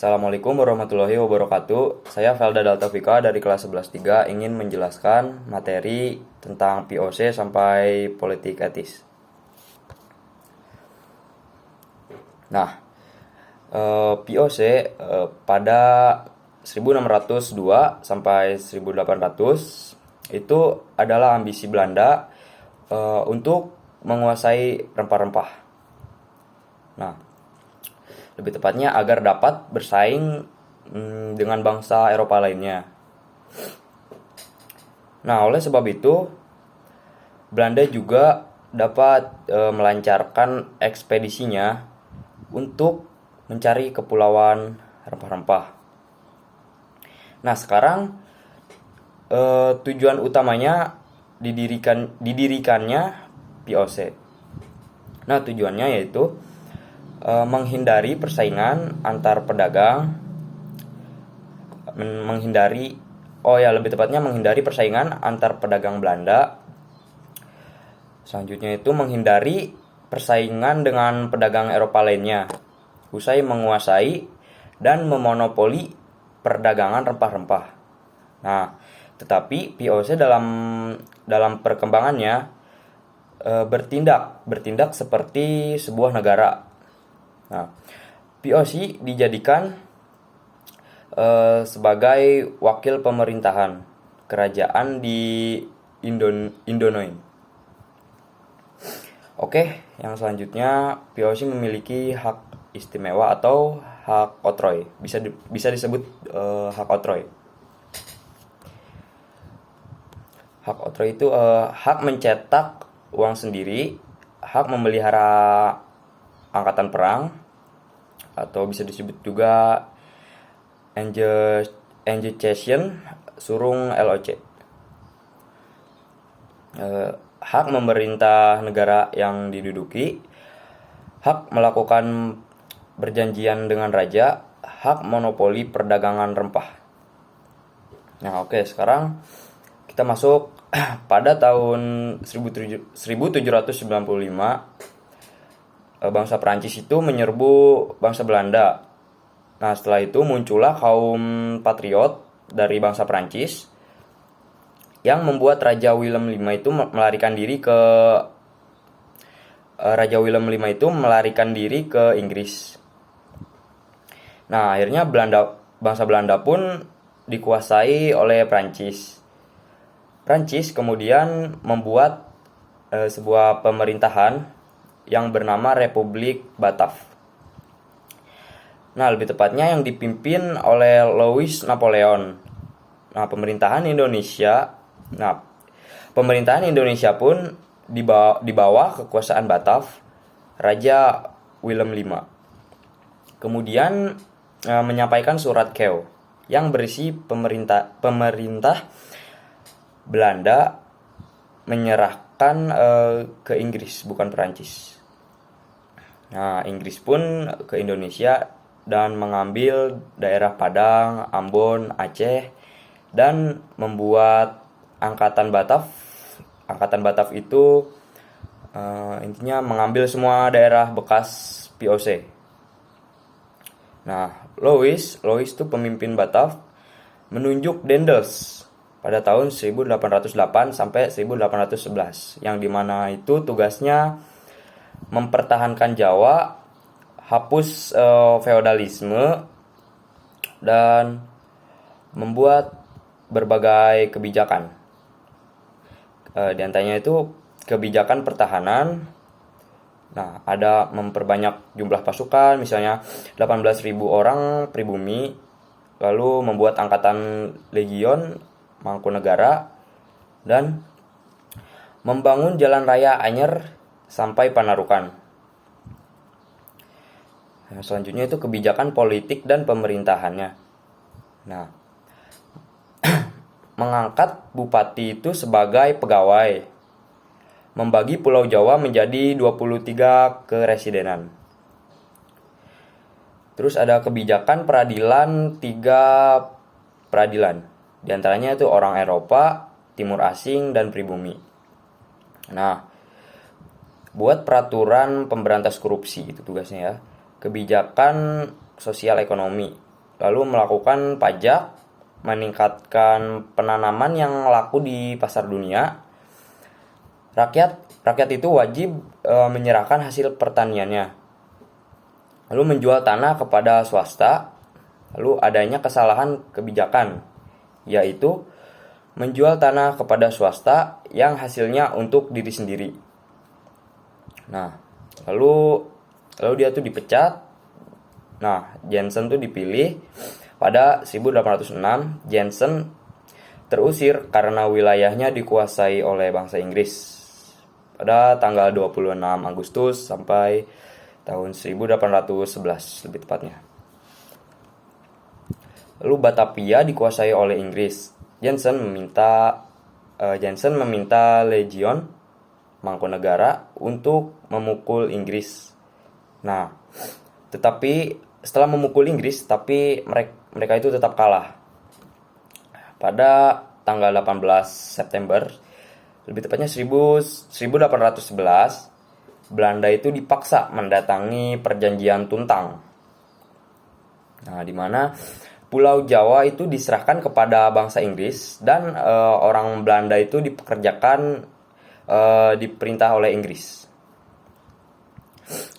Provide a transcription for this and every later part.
Assalamualaikum warahmatullahi wabarakatuh. Saya Felda Daltafika dari kelas 11-3 ingin menjelaskan materi tentang POC sampai politik etis. Nah, POC pada 1602 sampai 1800 itu adalah ambisi Belanda untuk menguasai rempah-rempah. Nah, lebih tepatnya agar dapat bersaing dengan bangsa Eropa lainnya. Nah, oleh sebab itu Belanda juga dapat melancarkan ekspedisinya untuk mencari kepulauan rempah-rempah. Nah, sekarang tujuan utamanya didirikannya POC. Nah, tujuannya yaitu menghindari persaingan antar pedagang, lebih tepatnya menghindari persaingan antar pedagang Belanda. Selanjutnya itu menghindari persaingan dengan pedagang Eropa lainnya, usai menguasai dan memonopoli perdagangan rempah-rempah. Nah, tetapi POC dalam perkembangannya bertindak seperti sebuah negara. Nah, POC dijadikan sebagai wakil pemerintahan kerajaan di Indonesia. Oke, yang selanjutnya POC memiliki hak istimewa atau hak oktroy. Bisa disebut hak oktroy. Hak oktroy itu hak mencetak uang sendiri, hak memelihara angkatan perang, atau bisa disebut juga Engagement surung LOC. Hak memerintah negara yang diduduki, hak melakukan perjanjian dengan raja, hak monopoli perdagangan rempah. Nah, oke, sekarang kita masuk pada tahun 1795. Bangsa Prancis itu menyerbu bangsa Belanda. Nah, setelah itu muncullah kaum patriot dari bangsa Prancis yang membuat Raja Willem V itu melarikan diri ke Inggris. Nah, akhirnya bangsa Belanda pun dikuasai oleh Prancis. Prancis kemudian membuat sebuah pemerintahan yang bernama Republik Batav. Nah, lebih tepatnya yang dipimpin oleh Louis Napoleon. Nah, pemerintahan Indonesia pun di bawah kekuasaan Batav, Raja Willem V. Kemudian menyampaikan surat Kew yang berisi pemerintah Belanda menyerahkan ke Inggris, bukan Perancis. Nah, Inggris pun ke Indonesia dan mengambil daerah Padang, Ambon, Aceh, dan membuat Angkatan Batav itu intinya mengambil semua daerah bekas POC. Nah, Louis itu pemimpin Batav menunjuk Daendels pada tahun 1808 sampai 1811, yang dimana itu tugasnya mempertahankan Jawa, hapus feodalisme, dan membuat berbagai kebijakan. Di antaranya itu kebijakan pertahanan. Nah, ada memperbanyak jumlah pasukan, misalnya 18.000 orang pribumi, lalu membuat angkatan legion Mangkunegara, dan membangun jalan raya Anyer sampai Panarukan. Nah, selanjutnya itu kebijakan politik dan pemerintahannya. Nah, mengangkat bupati itu sebagai pegawai, membagi Pulau Jawa menjadi 23 keresidenan. Terus ada kebijakan peradilan 3 peradilan. Di antaranya itu orang Eropa, Timur Asing, dan pribumi. Nah, buat peraturan pemberantas korupsi, itu tugasnya ya. Kebijakan sosial ekonomi, lalu melakukan pajak, meningkatkan penanaman yang laku di pasar dunia. Rakyat itu wajib menyerahkan hasil pertaniannya, lalu menjual tanah kepada swasta. Lalu adanya kesalahan kebijakan, yaitu menjual tanah kepada swasta yang hasilnya untuk diri sendiri. Nah, lalu dia tuh dipecat. Nah, Jensen tuh dipilih pada 1806. Jensen terusir karena wilayahnya dikuasai oleh bangsa Inggris pada tanggal 26 Agustus sampai tahun 1811 lebih tepatnya. Lalu Batavia dikuasai oleh Inggris. Jensen meminta Legion Mangkunegara untuk memukul Inggris. Nah, tetapi setelah memukul Inggris, tapi mereka itu tetap kalah. Pada tanggal 18 September, lebih tepatnya 1811, Belanda itu dipaksa mendatangi perjanjian Tuntang. Nah, di mana Pulau Jawa itu diserahkan kepada bangsa Inggris dan orang Belanda itu dipekerjakan diperintah oleh Inggris.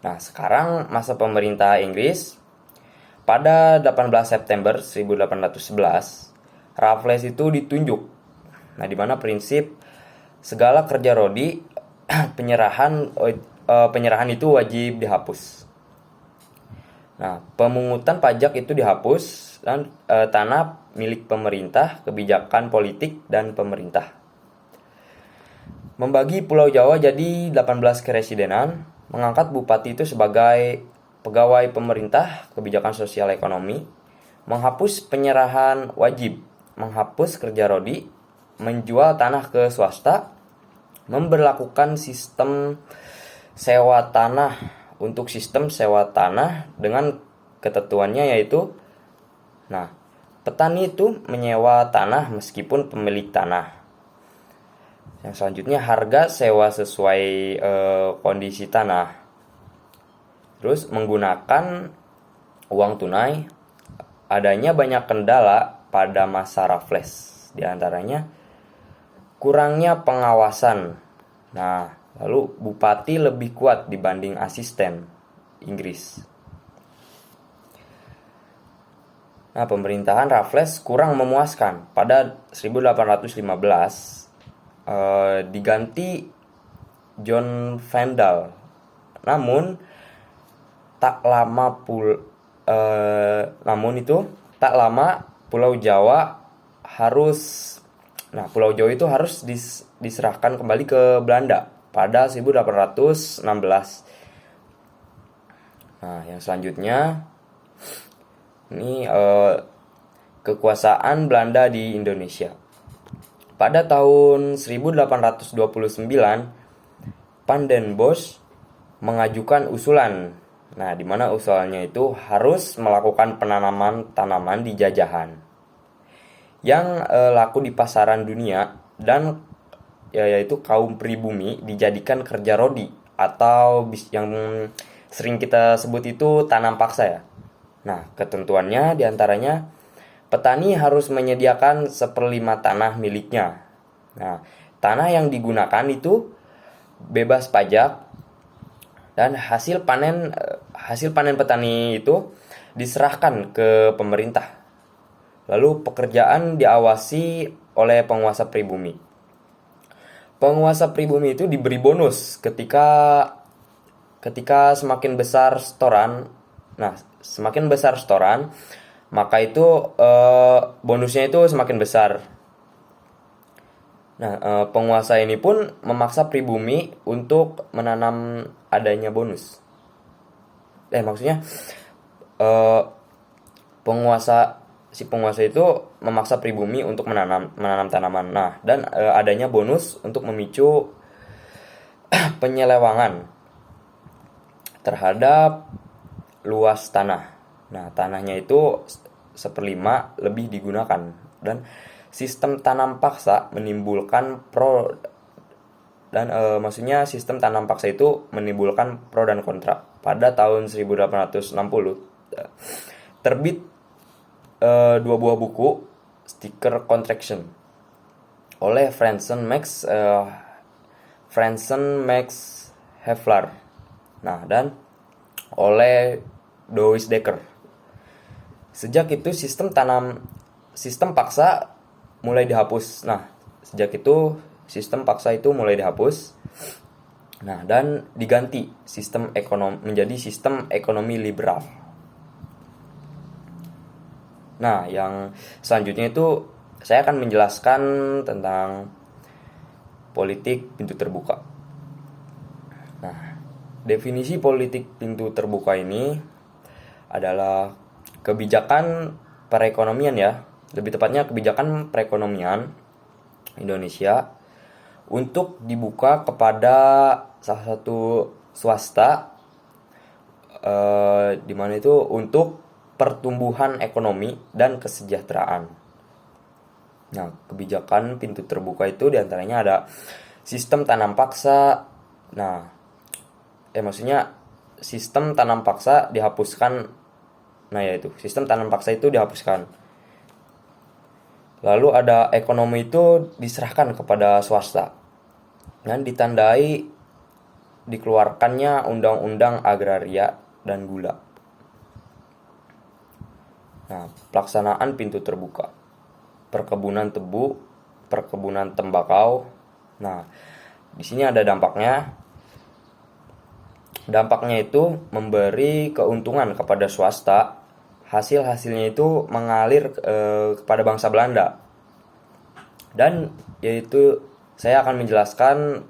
Nah, sekarang masa pemerintah Inggris pada 18 September 1811, Raffles itu ditunjuk. Nah, di mana prinsip segala kerja rodi penyerahan itu wajib dihapus. Nah, pemungutan pajak itu dihapus dan tanah milik pemerintah, kebijakan politik dan pemerintah. Membagi Pulau Jawa jadi 18 keresidenan, mengangkat bupati itu sebagai pegawai pemerintah, kebijakan sosial ekonomi, menghapus penyerahan wajib, menghapus kerja rodi, menjual tanah ke swasta, memberlakukan sistem sewa tanah. Untuk sistem sewa tanah dengan ketentuannya yaitu, nah, petani itu menyewa tanah meskipun pemilik tanah. Yang selanjutnya harga sewa sesuai kondisi tanah. Terus menggunakan uang tunai. Adanya banyak kendala pada masa Raffles, di antaranya kurangnya pengawasan. Nah, lalu bupati lebih kuat dibanding asisten Inggris. Nah, pemerintahan Raffles kurang memuaskan. Pada 1815 diganti John Vandal. Namun tak lama Pulau Jawa itu harus diserahkan kembali ke Belanda pada 1816. Nah, yang selanjutnya ini kekuasaan Belanda di Indonesia. Pada tahun 1829, Van den Bosch mengajukan usulan. Nah, di mana usulannya itu harus melakukan penanaman tanaman di jajahan yang laku di pasaran dunia, dan yaitu kaum pribumi dijadikan kerja rodi atau yang sering kita sebut itu tanam paksa ya. Nah, ketentuannya diantaranya petani harus menyediakan 1/5 tanah miliknya. Nah, tanah yang digunakan itu bebas pajak, dan hasil panen petani itu diserahkan ke pemerintah. Lalu pekerjaan diawasi oleh penguasa pribumi. Penguasa pribumi itu diberi bonus ketika semakin besar setoran. Nah, semakin besar setoran, maka itu bonusnya itu semakin besar. Nah, penguasa ini pun memaksa pribumi untuk menanam adanya bonus. Maksudnya si penguasa itu memaksa pribumi untuk menanam tanaman. Nah, dan adanya bonus untuk memicu penyelewangan terhadap luas tanah. Nah, tanahnya itu 1/5 lebih digunakan, dan sistem tanam paksa menimbulkan pro dan sistem tanam paksa itu menimbulkan pro dan kontra. Pada tahun 1860 terbit dua buah buku Sticker Contraction oleh Franzen Max Havelaar. Nah, dan oleh Douwe Dekker. Sejak itu sistem paksa mulai dihapus. Nah, sejak itu sistem paksa itu mulai dihapus. Nah, dan diganti menjadi sistem ekonomi liberal. Nah, yang selanjutnya itu saya akan menjelaskan tentang politik pintu terbuka. Nah, definisi politik pintu terbuka ini adalah kebijakan perekonomian ya, lebih tepatnya kebijakan perekonomian Indonesia untuk dibuka kepada salah satu swasta, di mana itu untuk pertumbuhan ekonomi dan kesejahteraan. Nah, kebijakan pintu terbuka itu diantaranya ada sistem tanam paksa. Nah, maksudnya sistem tanam paksa dihapuskan. Nah, yaitu sistem tanam paksa itu dihapuskan. Lalu ada ekonomi itu diserahkan kepada swasta dan ditandai dikeluarkannya Undang-Undang Agraria dan Gula. Nah, pelaksanaan pintu terbuka, perkebunan tebu, perkebunan tembakau. Nah, di sini ada dampaknya. Dampaknya itu memberi keuntungan kepada swasta. Hasil-hasilnya itu mengalir kepada bangsa Belanda. Dan yaitu saya akan menjelaskan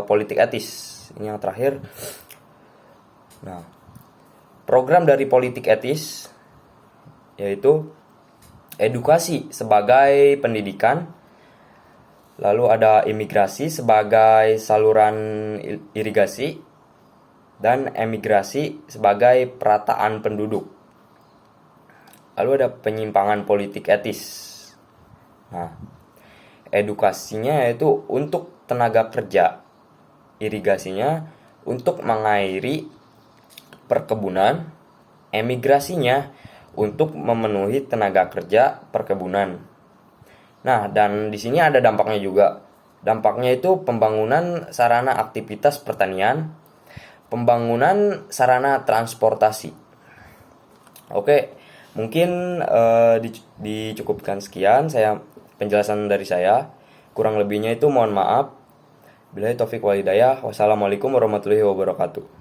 politik etis. Ini yang terakhir. Nah, program dari politik etis yaitu edukasi sebagai pendidikan, lalu ada imigrasi sebagai saluran irigasi, dan emigrasi sebagai perataan penduduk. Lalu ada penyimpangan politik etis. Nah, edukasinya yaitu untuk tenaga kerja, irigasinya untuk mengairi perkebunan, emigrasinya untuk memenuhi tenaga kerja perkebunan. Nah, dan di sini ada dampaknya juga. Dampaknya itu pembangunan sarana aktivitas pertanian, pembangunan sarana transportasi. Oke, mungkin dicukupkan sekian penjelasan dari saya. Kurang lebihnya itu mohon maaf. Billahi taufik wal hidayah. Wassalamualaikum warahmatullahi wabarakatuh.